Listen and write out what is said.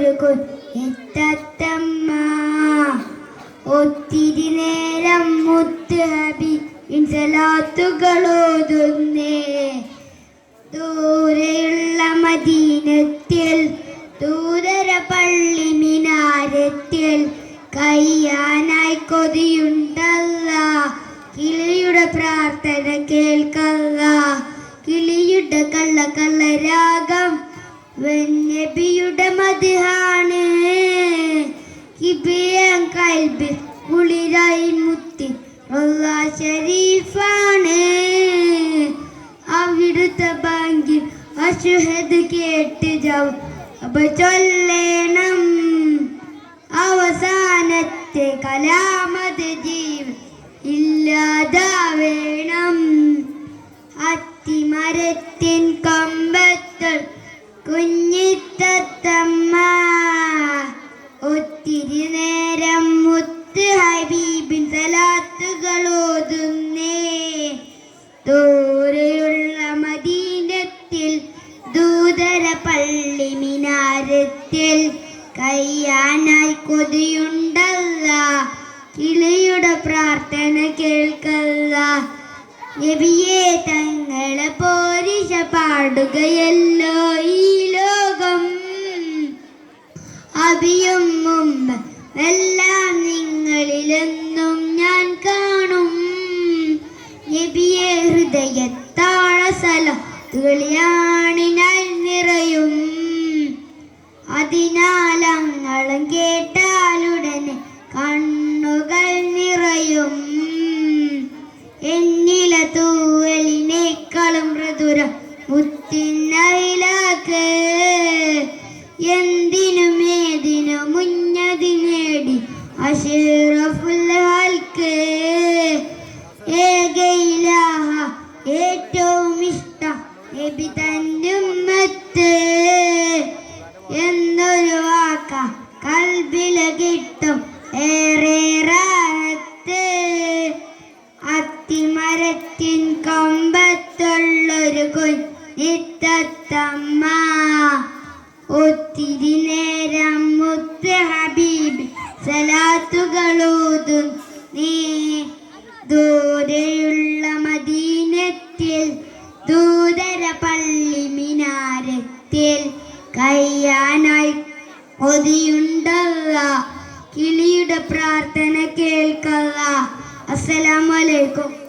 ഒരു കുഞ്ഞത്തമ്മ. ഒത്തിരി നേരം മുത്ത് ഹബീബിൻ സലാത്തുകളോതുന്നേ. ദൂരെയുള്ള മദീനത്തിൽ ദൂതര പള്ളി മിനാരത്തിൽ കയ്യാനായി കൊതിയുണ്ടല്ല. കിളിയുടെ പ്രാർത്ഥന കേൾക്കല്ല. കിളിയുടെ കള്ള കള്ള രാഗം നബിയുടെ മദ്ഹാണ്. കിബിയം കൽബിൽ കുളിരായി മുത്തി റൗള ശരീഫാണ്. അവിടുത്തെ ബാങ്കിൽ അശ്ഹദ് കേട്ട് ജവാബ് ചൊല്ലേണം. അവസാനത്തെ കലാമത് ജീവൻ ഇല്ലാതാവേണം. അത്തിമരത്തിൻ കൊമ്പത്തിൽ കുഞ്ഞിത്തമ്മ. ഒത്തിരി നേരം മുത്ത് ഹബീബിൻ സലാത്തുകളോതുന്നേ. ദൂരെയുള്ള മദീനത്തിൽ ദൂതര പള്ളി മിനാരത്തിൽ കയ്യാനായി കൊതിയുണ്ടല്ല. കിളിയുടെ പ്രാർത്ഥന കേൾക്കല്ല. നബിയെ തങ്ങളെ പോരിശ പാടുകയല്ലോ ഈ ലോകം. അഭിയും മുമ്പ് എല്ലാം നിങ്ങളിലെന്നും ഞാൻ കാണും. നബിയെ ഹൃദയത്താഴ സലാത്തുകളിയാണിനാൽ നിറയും. അതിനാലങ്ങളും കേട്ടാലുടനെ കണ്ണുകൾ നിറയും. എന്നില തൂവലിനേക്കാളും മൃദുരം മുത്തിനയിലാക്ക്. എന്തിനും ഏതിനും മുന്നതി നേടി അഷ്റഫുൽ ഹൽക്ക്. ഏകയിലാഹ ഏറ്റവും ഇഷ്ടം നബി തന്റെ ഉമ്മത്ത് എന്നൊരു വാക്ക കൽബില കിട്ടും ഏറെ റാഹത്ത്. അത്തിമരത്തിൻ കൊമ്പത്തുള്ളൊരു കുഞ്ഞിത്തമ്മ. ഒത്തിരി നേരം മുത്ത് ഹബീബ് സലാത്തുകളോതുന്നേ. ദൂരെയുള്ള മദീനത്തിൽ ദൂതര പള്ളി മിനാരത്തിൽ കയ്യാനായി കൊതിയുണ്ടല്ല. കിളിയുടെ പ്രാർത്ഥന കേൾക്കല്ല. അസ്സലാമു അലൈക്കും.